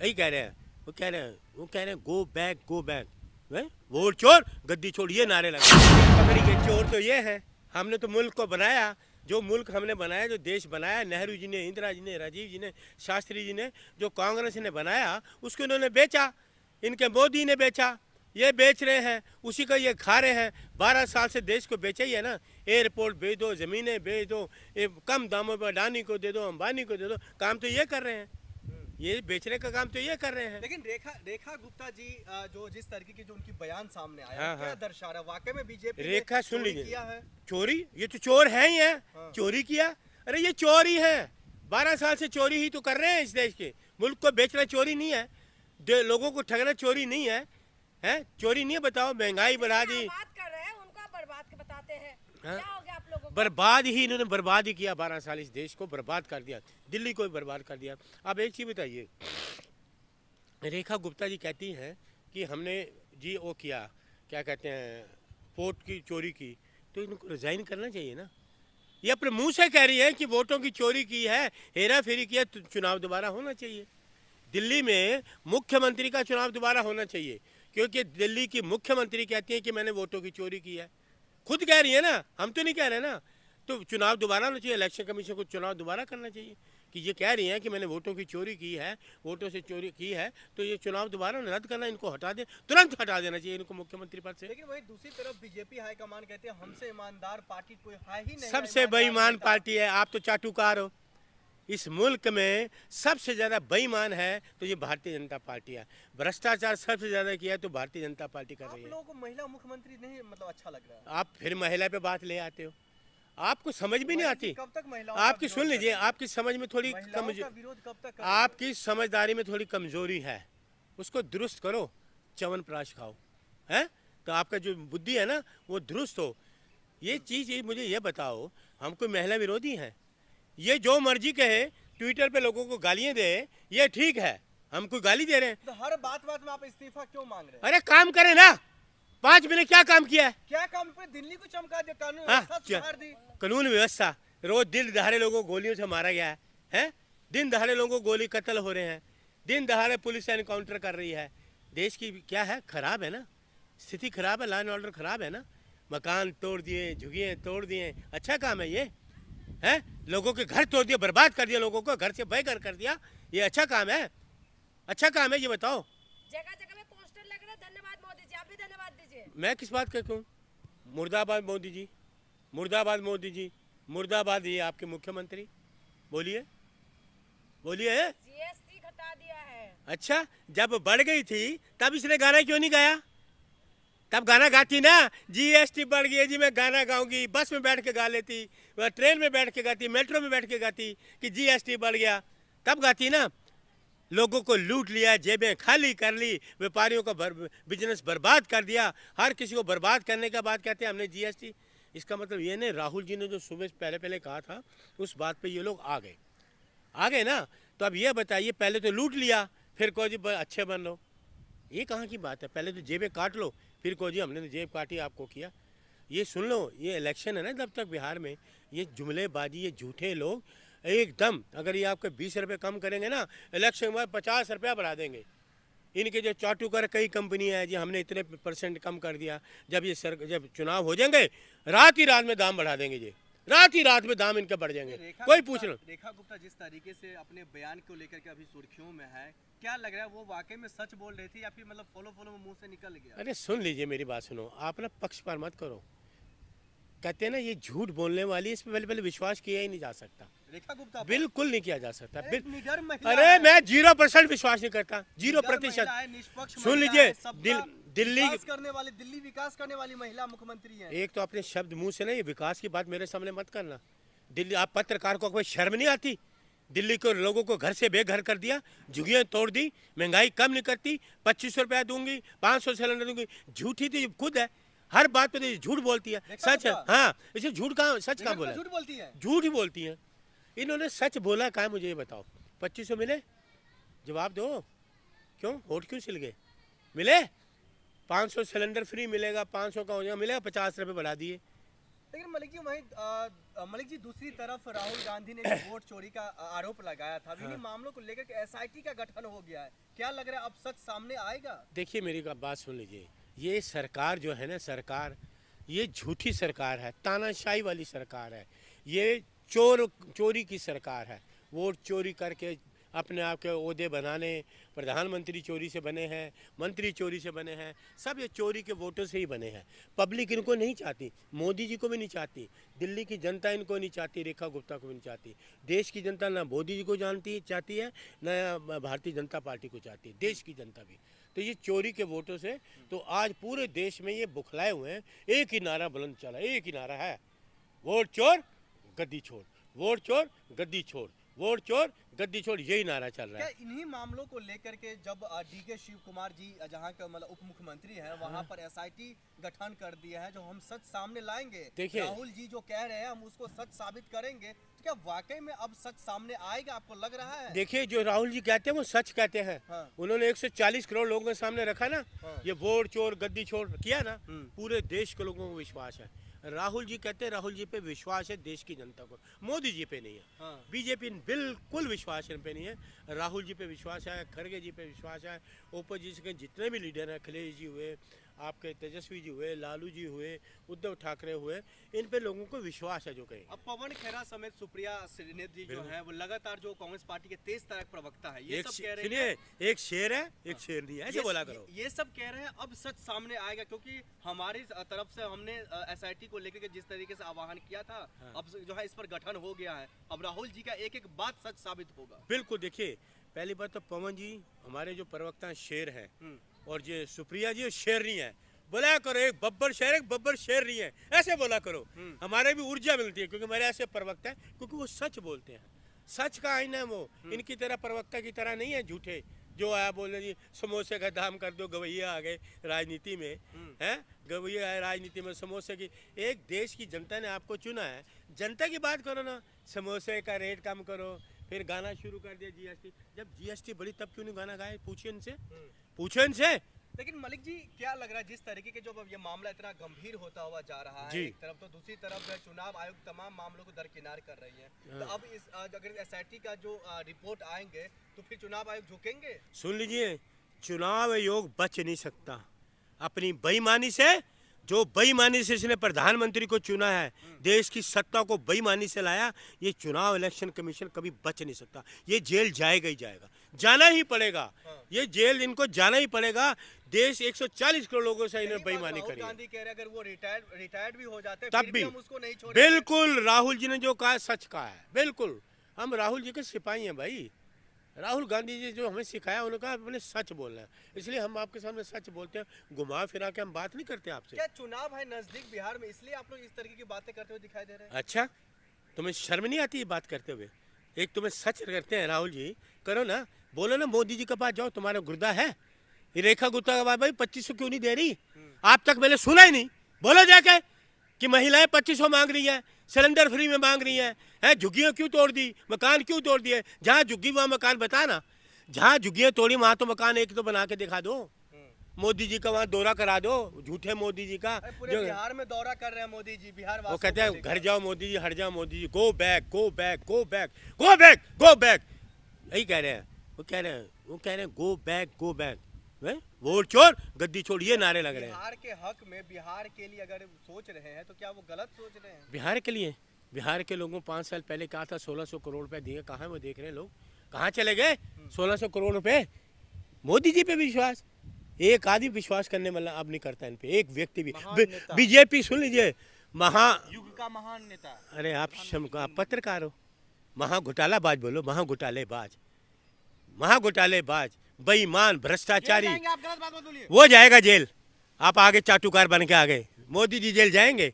सही कह रहे हैं। वो कह रहे हैं गो बैक वोट चोर गद्दी छोड़, ये नारे लगा पकड़ी के। चोर तो ये है, हमने तो मुल्क को बनाया, जो मुल्क हमने बनाया, जो देश बनाया, नेहरू जी ने, इंदिरा जी ने, राजीव जी ने, शास्त्री जी ने, जो कांग्रेस ने बनाया, उसको इन्होंने बेचा, इनके मोदी ने बेचा, ये बेच रहे हैं, उसी का ये खा रहे हैं। 12 साल से देश को बेचा ही है ना। एयरपोर्ट बेच दो, ज़मीनें बेच दो, कम दामों पर अडानी को दे दो, अंबानी को दे दो, काम तो ये कर रहे हैं, ये बेचने का काम तो ये कर रहे हैं। लेकिन रेखा गुप्ता जी जो जिस तरीके की जो उनकी बयान सामने आया, हाँ, क्या दर्शा रहा है वाकई में बीजेपी रेखा सुन लीजिए, किया है? चोरी, ये तो चोर है ही है। हाँ। चोरी किया, अरे ये चोर ही है, 12 साल से चोरी ही तो कर रहे हैं इस देश के। मुल्क को बेचना चोरी नहीं है, लोगों को ठगना चोरी नहीं है, हैं? चोरी नहीं है। बताओ, महंगाई बढ़ा दी, बात कर रहे हैं उनका बर्बाद के बताते हैं। हाँ? क्या हो गया आप लोगों को? बर्बाद ही इन्होंने बर्बाद ही किया। 12 साल इस देश को बर्बाद कर दिया, दिल्ली को भी बर्बाद कर दिया। अब एक चीज़ बताइए, रेखा गुप्ता जी कहती हैं कि हमने जी वो किया, क्या कहते हैं, वोट की चोरी की, तो इनको रिजाइन करना चाहिए ना। ये अपने मुंह से कह रही है कि वोटों की चोरी की है, हेरा फेरी किया, तो चुनाव दोबारा होना चाहिए। दिल्ली में मुख्यमंत्री का चुनाव दोबारा होना चाहिए, क्योंकि दिल्ली की मुख्यमंत्री कहती है कि मैंने वोटों की चोरी की है, खुद कह रही है ना, हम तो नहीं कह रहे ना। तो चुनाव दोबारा होना चाहिए, इलेक्शन कमीशन को चुनाव दोबारा करना चाहिए कि ये कह रही हैं कि मैंने वोटों की चोरी की है, वोटों से चोरी की है, तो ये चुनाव दोबारा रद्द करना, इनको हटा दे, तुरंत हटा देना चाहिए इनको मुख्यमंत्री पद से। लेकिन वही दूसरी तरफ बीजेपी हाईकमान कहते हैं हमसे ईमानदार पार्टी कोई है ही नहीं, सबसे बेईमान पार्टी है, आप तो चाटुकार हो। इस मुल्क में सबसे ज़्यादा बेईमान है तो ये भारतीय जनता पार्टी है। भ्रष्टाचार सबसे ज़्यादा किया है तो भारतीय जनता पार्टी कर रही है। आप लोगों को महिला मुख्यमंत्री नहीं मतलब अच्छा लग रहा है? आप फिर महिला पे बात ले आते हो, आपको समझ भी नहीं आती। कब तक महिलाओं आपकी सुन लीजिए, आपकी समझ में थोड़ी विरोध कब तक आपकी समझदारी में थोड़ी कमजोरी है, उसको दुरुस्त करो, च्यवनप्राश खाओ, हैं? तो आपका जो बुद्धि है ना वो दुरुस्त हो। ये चीज़ मुझे ये बताओ, हम कोई महिला विरोधी हैं? ये जो मर्जी कहे, ट्विटर पे लोगों को गालियां दे, ये ठीक है? हम कोई गाली दे रहे हैं? तो हर बात में आप इस्तीफा क्यों मांग रहे हैं? अरे काम करें ना, 5 महीने क्या काम किया है? क्या काम पे दिल्ली को चमका दिया, कानून हाँ, व्यवस्था सुधार दी। कानून व्यवस्था, रोज दिन दहाड़े लोगों को गोलियों से मारा गया है, हैं? दिन दहाड़े लोगों को गोली कत्ल हो रहे हैं, दिन दहाड़े पुलिस एनकाउंटर कर रही है। देश की क्या है, खराब है ना, स्थिति खराब है, लॉ एंड ऑर्डर खराब है ना। मकान तोड़ दिए, झुग्गियाँ तोड़ दिए, अच्छा काम है ये? है, लोगों के घर तोड़ दिए, बर्बाद कर दिया, लोगों को घर से बेघर कर दिया, ये अच्छा काम है? अच्छा काम है ये बताओ? जगह जगह में पोस्टर लग रहे हैं, धन्यवाद मोदी जी, आप भी धन्यवाद दीजिए। मैं किस बात का कहूँ? मुर्दाबाद मोदी जी, मुर्दाबाद मोदी जी, मुर्दाबाद। ये आपके मुख्यमंत्री, बोलिए बोलिए। जीएसटी घटा दिया है। अच्छा, जब बढ़ गई थी तब इसने गाना क्यों नहीं गाया? तब गाना गाती ना, जीएसटी बढ़ गई है जी, मैं गाना गाऊंगी, बस में बैठ के गा लेती, ट्रेन में बैठ के गाती, मेट्रो में बैठ के गाती कि जीएसटी बढ़ गया, तब गाती ना। लोगों को लूट लिया, जेबें खाली कर ली, व्यापारियों का बिजनेस बर्बाद कर दिया, हर किसी को बर्बाद करने का बात कहते हैं हमने जीएसटी। इसका मतलब ये नहीं, राहुल जी ने जो सुबह पहले कहा था उस बात पे ये लोग आ गए ना। तो अब ये बताइए, पहले तो लूट लिया, फिर कहो जी अच्छे बन लो, ये कहाँ की बात है? पहले तो जेबें काट लो, फिर कहो जी हमने तो जेब काटी, आपको किया। ये सुन लो, ये इलेक्शन है ना, जब तक बिहार में ये जुमलेबाजी, ये झूठे लोग एकदम, अगर ये आपके 20 रुपये कम करेंगे ना, इलेक्शन के बाद 50 रुपया बढ़ा देंगे। इनके जो चाटुकर कई कंपनी है जी, हमने इतने % कम कर दिया, जब चुनाव हो जाएंगे रात ही रात में दाम बढ़ा देंगे जी, रात ही रात में दाम इनके बढ़ जाएंगे। कोई पूछ लो। रेखा गुप्ता जिस तरीके से अपने बयान को लेकर के अभी सुर्खियों में है, क्या लग रहा है वो वाकई में सच बोल रही थी या फिर मतलब फॉलो में मुंह से निकल गया? अरे सुन लीजिए, मेरी बात सुनो, आप ना पक्षपात मत करो। कहते हैं ना, ये झूठ बोलने वाली, इस पर पहले विश्वास किया ही नहीं जा सकता। रेखा गुप्ता बिल्कुल नहीं किया जा सकता। निडर महिला अरे है। मैं 0% विश्वास नहीं करता, 0%। निष्पक्ष सुन महिला लीजिए, है, दिल्ली विकास करने वाली महिला मुख्यमंत्री है। एक तो अपने शब्द मुंह से नहीं, विकास की बात मेरे सामने मत करना। दिल्ली, आप पत्रकार को कोई शर्म नहीं आती? दिल्ली को लोगों को घर से बेघर कर दिया, झुग्गियाँ तोड़ दी, महंगाई कम नहीं करती, 2500 रुपया दूंगी, 500 सिलेंडर दूंगी। झूठी तो ये खुद है, हर बात पे तो झूठ बोलती है। सच है? हाँ, इसे झूठ कहाँ, सच कहाँ बोला? झूठ बोलती है, झूठ ही बोलती है। इन्होंने सच बोला कहाँ, मुझे ये बताओ? 2500 मिले? जवाब दो, क्यों वोट क्यों सिल गए? मिले? 500 सिलेंडर फ्री मिलेगा, 500 का हो जाएगा, मिलेगा, 50 रुपये बढ़ा दिए। लेकिन मलिक जी वहीं मलिक जी दूसरी तरफ राहुल गांधी ने जो वोट चोरी का आरोप लगाया था, इन्हीं मामलों को लेकर के एसआईटी का गठन हो गया है, क्या लग रहा है अब सच सामने आएगा? देखिए मेरी बात सुन लीजिए, ये सरकार जो है ना, सरकार ये झूठी सरकार है, तानाशाही वाली सरकार है, ये चोरी की सरकार है। वोट चोरी करके अपने आप के ओहदे बनाने, प्रधानमंत्री चोरी से बने हैं, मंत्री चोरी से बने हैं, सब ये चोरी के वोटों से ही बने हैं। पब्लिक इनको नहीं चाहती, मोदी जी को भी नहीं चाहती, दिल्ली की जनता इनको नहीं चाहती, रेखा गुप्ता को भी नहीं चाहती, देश की जनता ना मोदी जी को चाहती है, ना भारतीय जनता पार्टी को चाहती है, देश की जनता भी। तो ये चोरी के वोटों से तो आज पूरे देश में ये बुखलाए हुए हैं। एक ही नारा बुलंद चला, एक ही नारा है, वोट चोर गद्दी छोड़, वोट चोर गद्दी छोड़, वोट चोर गद्दी छोड़, यही नारा चल रहा है। क्या इन्हीं मामलों को लेकर के जब डीके शिव कुमार जी जहां के मतलब उप मुख्यमंत्री हैं, वहां पर एसआईटी गठन कर दिया है, जो हम सच सामने लाएंगे, देखिए राहुल जी जो कह रहे हैं हम उसको सच साबित करेंगे, तो क्या वाकई में अब सच सामने आएगा, आपको लग रहा है? देखिए जो राहुल जी कहते हैं वो सच कहते हैं। हाँ। उन्होंने 140 करोड़ लोगों के सामने रखा ना, हाँ। ये वोट चोर गद्दी छोड़ किया ना, पूरे देश के लोगों को विश्वास है। राहुल जी कहते हैं राहुल जी पे विश्वास है देश की जनता को, मोदी जी पे नहीं है। हाँ। बीजेपी बिल्कुल विश्वास इन पे नहीं है, राहुल जी पे विश्वास है, खड़गे जी पे विश्वास है, ओपोजिशन के जितने भी लीडर हैं, अखिलेश जी हुए, आपके तेजस्वी जी हुए, लालू जी हुए, उद्धव ठाकरे हुए, इन पे लोगों को विश्वास है जो कहेंगे। अब पवन खेरा समेत सुप्रिया श्रीनेत जी जो है वो लगातार जो कांग्रेस पार्टी के तेज तरह प्रवक्ता है, ये सब कह रहे हैं, एक शेर है एक शेर नहीं है, ऐसे बोला करो। ये सब कह रहे हैं अब सच सामने आएगा, क्योंकि हमारी तरफ से हमने एसआईटी को लेकर के जिस तरीके से आह्वान किया था, अब जो है इस पर गठन हो गया है, अब राहुल जी का एक एक बात सच साबित होगा। बिल्कुल, देखिए पहली बात तो पवन जी हमारे जो प्रवक्ता शेर हैं, और जो सुप्रिया जी शेर नहीं है, बोला करो एक बब्बर शेर, एक बब्बर शेर नहीं है, ऐसे बोला करो। हमारे भी ऊर्जा मिलती है, क्योंकि हमारे ऐसे प्रवक्ता है, क्योंकि वो सच बोलते हैं, सच का आईना है वो। इनकी तरह प्रवक्ता की तरह नहीं है झूठे, जो आया बोले जी समोसे का दाम कर दो, गवैया आ गए राजनीति में, है गवैया आए राजनीति में समोसे की। एक देश की जनता ने आपको चुना है, जनता की बात करो ना, समोसे का रेट कम करो, फिर गाना शुरू कर दिया जीएसटी। जब जीएसटी बढ़ी तब क्यों नहीं गाना गाए, पूछिए इनसे, पूछो इनसे। लेकिन मलिक जी क्या लग रहा है, जिस तरीके के जब अब ये मामला इतना गंभीर होता हुआ जा रहा है एक तरफ, तो दूसरी तरफ जो है चुनाव आयोग तमाम मामलों को दरकिनार कर रही है, तो अब इस अगर एसआईटी का जो रिपोर्ट आएंगे तो फिर चुनाव आयोग झुकेंगे? सुन लीजिए, चुनाव आयोग बच नहीं सकता अपनी बेईमानी से। जो बेईमानी से इसने प्रधानमंत्री को चुना है, देश की सत्ता को बेईमानी से लाया, ये चुनाव इलेक्शन कमीशन कभी बच नहीं सकता, ये जेल जाएगा ही जाएगा, जाना ही पड़ेगा। ये जेल इनको जाना ही पड़ेगा। देश 140 करोड़ लोगों से इन्हें बेईमानी करी है। गांधी कह रहे अगर वो रिटायर्ड भी हो जाते तब फिर भी हम उसको नहीं छोड़ेंगे। बिल्कुल, राहुल जी ने जो कहा सच कहा है, बिल्कुल। हम राहुल जी के सिपाही हैं भाई, राहुल गांधी जी जो हमें सिखाया उन्होंने कहा अपने सच बोलना है, इसलिए हम आपके सामने सच बोलते हैं, घुमा फिरा के हम बात नहीं करते आपसे। क्या चुनाव है नजदीक बिहार में, इसलिए आप लोग इस तरीके की बातें करते हुए दिखाई दे रहे हैं? अच्छा, तुम्हें शर्म नहीं आती ये बात करते हुए? एक तुम्हें सच करते हैं राहुल जी, करो ना, बोलो ना मोदी जी के पास जाओ, तुम्हारा गुर्दा है। ये रेखा गुप्ता के बाद भाई 2500 क्यों नहीं दे रही? आप तक मैंने सुना ही नहीं, बोलो जाके कि महिलाएं 2500 मांग रही हैं, सिलेंडर फ्री में मांग रही हैं, झुग्गियाँ क्यों तोड़ दी, मकान क्यों तोड़ दिए? जहाँ झुग्गी वहाँ मकान बता ना, जहाँ झुग्गियाँ तोड़ी वहाँ तो मकान एक तो बना के दिखा दो। मोदी जी का वहाँ दौरा करा दो, झूठे मोदी जी का। पूरे बिहार में दौरा कर रहे हैं मोदी जी, बिहार वो कहते हैं घर जाओ मोदी जी, हट जाओ Modi ji, go back go back go back go back go back, यही कह रहे हैं। वो कह रहे हैं go back go back, vote चोर गद्दी छोड़, ये नारे लग रहे हैं। बिहार के हक में, बिहार के लिए अगर सोच रहे हैं तो क्या वो गलत सोच रहे हैं? बिहार के लिए, बिहार के लोगों 5 साल पहले कहा था 1600 करोड़ रुपए दिए, कहाँ है वो देख रहे हैं लोग, कहाँ चले गए 1600 करोड़ रुपए? मोदी जी पे विश्वास, एक आदमी विश्वास करने वाला अब नहीं करता इन पे, एक व्यक्ति भी। बीजेपी सुन लीजिए, युग का महान नेता। अरे आप पत्रकार हो, महाघोटालाबाज बोलो, महाघोटालेबाज, महाघोटालेबाज, बेईमान, भ्रष्टाचारी, आप गलत बात मत बोलिए। वो जाएगा जेल। आप आगे चाटुकार बन के आ गए, मोदी जी जेल जाएंगे।